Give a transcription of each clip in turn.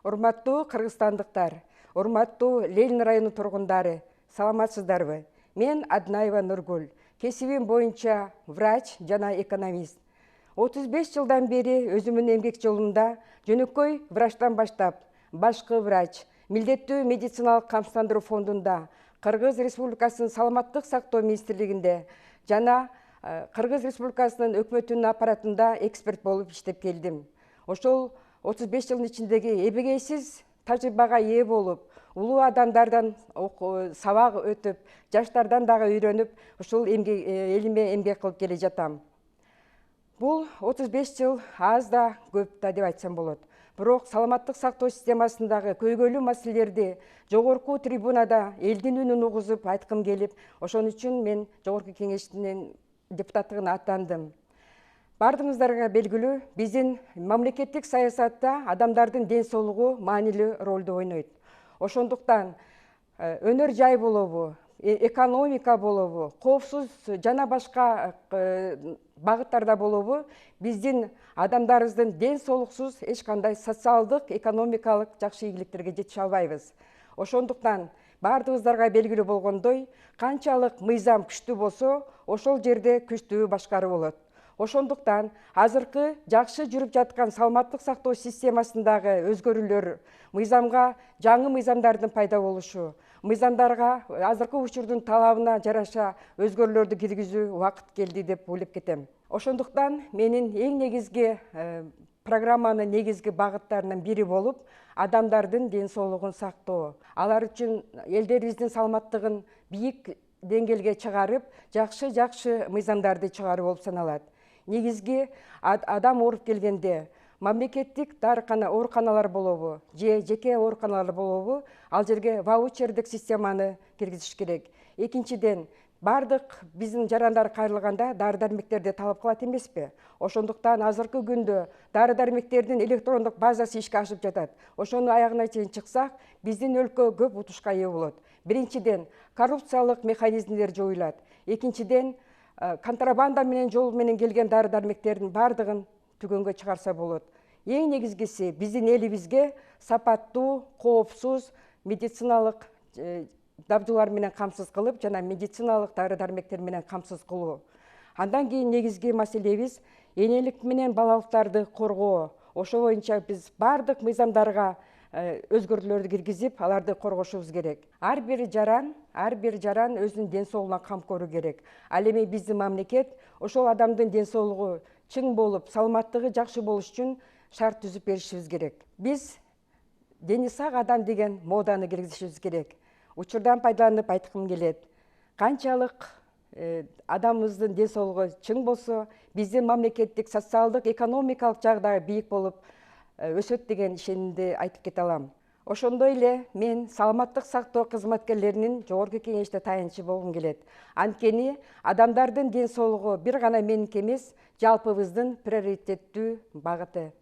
Урматтуу кыргызстандыктар, урматтуу Ленин району тургундары, саламатсыздарбы? Мен Аднаева Нургүл, кесибим боюнча врач жана экономист. 35 жылдан бери өзүмдүн эмгек жолунда жөнөкөй врачтан баштап, башкы врач, милдеттүү медициналык камсыздандыруу фондунда, Кыргыз Республикасынын саламаттык сактоо министрлигинде жана Кыргыз Республикасынын өкмөтүнүн аппаратында эксперт болуп иштеп келдим. Ошол 35 жылдын ичиндеги эбегейсиз тажрыйбага ээ болуп, улуу адамдардан сабак өтүп, жаштардан дагы үйрөнүп, ушул элиме эмгек кылып келе жатам. Бул 35 жыл аз да көп да деп айтсам болот. Бирок саламаттык сактоо системасындагы көйгөйлүү маселелерди жогорку трибунада элдин үнүн угузуп айткым келип, ошон үчүн мен Жогорку Кеңештин депутаттыгына аттандым. Бардыгыңыздарга белгилүү, биздин мамлекеттик саясатта адамдардын ден соолугу маанилүү ролду ойнойт. Ошондуктан өнөр жай болобу, экономика болобу, коопсуз жана башка багыттарда болобу, биздин адамдарыбыздын ден соолуксуз эч кандай социалдык, экономикалык жакшы ийгиликтерге жете албайбыз. Ошондуктан бардыгыңыздарга белгилүү болгондой, канчалык мыйзам күчтүү болсо, ошол жерде күчтүү башкаруу болот. Ошондуктан азыркы жакшы жүрүп жаткан саламаттык сактоо системасындагы өзгөрүүлөр, мыйзамга жаңы мыйзамдардын пайда болушу, мыйзамдарга азыркы учурдун талабына жараша өзгөрүүлөрдү киргизүү убакыт келди деп ойлоп кетем. Ошондуктан менин эң негизги программанын негизги багыттарынын бири болуп, адамдардын ден соолугун сактоо. Алар үчүн элдерибиздин саламаттыгын бийик деңгээлге чыгарып, жакшы мыйзамдарды чыгаруу болуп саналат. Негизги адам ооруп келгенде мамлекеттик ооруканалар болобу, же жеке ооруканалар болобу, ал жерге ваучердик системаны киргизиш керек. Экинчиден, бардык биздин жарандар кайрылганда дары-дармектерди талап кылат эмеспи? Ошондуктан азыркы күндө дары-дармектердин электрондук базасы ишке ашып жатат. Ошону аягына чейин чыксак, биздин өлкө көп утушка ээ болот. Биринчиден, коррупциялык механизмдер жоюлат. Экинчиден, контрабанда менен жол менен келген дары-дармектердин бардыгын түгөнгө чыгарса болот. Эң негизгиси биздин элибизге сапаттуу, коопсуз медициналык дабдуулар менен камсыз кылып, жана медициналык дары-дармектер менен камсыз кылуу. Андан кийин негизги маселебиз энелик менен балалыктарды коргоо. Ошол боюнча биз бардык мыйзамдарга өзгөртүүлөрдү киргизип, аларды коргошубуз керек. Ар бир жаран өзүнүн ден соолугуна кам көрүү керек. Ал эми биздин мамлекет ошол адамдын ден соолугу чың болуп, саламаттыгы жакшы болуш үчүн шарт түзүп беришибиз керек. Биз дени сак адам деген моданы киргизишибиз керек. Учурдан пайдаланып айткым келет. Канчалык адамыбыздын ден соолугу чың болсо, биздин мамлекеттик социалдык, экономикалык жагдагы бийик болуп өсөт деген ишенимди айтып кете алам. Ошондой эле мен саламаттык сактоо кызматкерлеринин Жогорку Кеңеште таянычы болгум келет. Анткени адамдардын ден соолугу бир гана меники эмес, жалпыбыздын приоритеттүү багыты.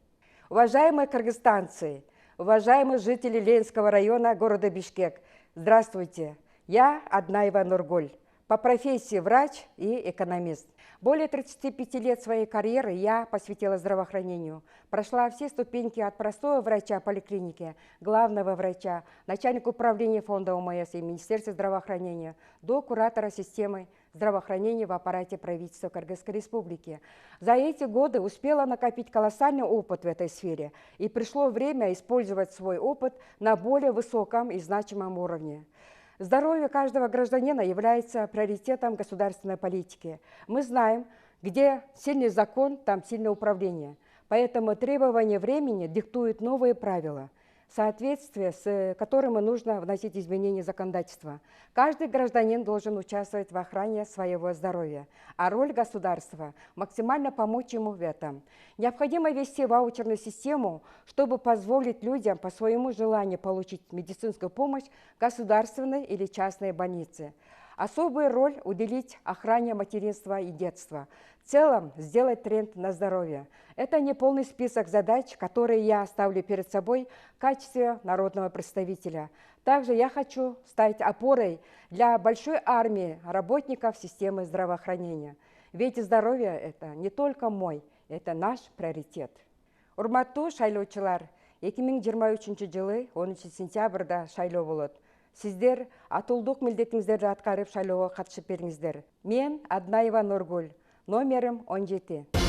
Уважаемые кыргызстанцы, уважаемые жители Ленинского района города Бишкек, здравствуйте. Я Аднаева Нургуль, по профессии врач и экономист. Более 35 лет своей карьеры я посвятила здравоохранению. Прошла все ступеньки от простого врача поликлиники, главного врача, начальника управления фонда ОМС и Министерства здравоохранения, до куратора системы здравоохранения в аппарате правительства Кыргызской Республики. За эти годы успела накопить колоссальный опыт в этой сфере, и пришло время использовать свой опыт на более высоком и значимом уровне. Здоровье каждого гражданина является приоритетом государственной политики. Мы знаем, где сильный закон, там сильное управление. Поэтому требования времени диктуют новые правила, в соответствии с которыми нужно вносить изменения в законодательство. Каждый гражданин должен участвовать в охране своего здоровья, а роль государства – максимально помочь ему в этом. Необходимо ввести ваучерную систему, чтобы позволить людям по своему желанию получить медицинскую помощь в государственной или частной больнице. Особую роль уделить охране материнства и детства. В целом сделать тренд на здоровье. Это не полный список задач, которые я ставлю перед собой в качестве народного представителя. Также я хочу стать опорой для большой армии работников системы здравоохранения. Ведь здоровье – это не только мой, это наш приоритет. Урматтуу шайлоочулар, 2023 жылы 10 сентябрда шайлоо болот. Сиздер атуулдук милдетиңиздерди аткарып шайлоого катышып бериңиздер. Мен Аднаева Нургүл, номерим 17.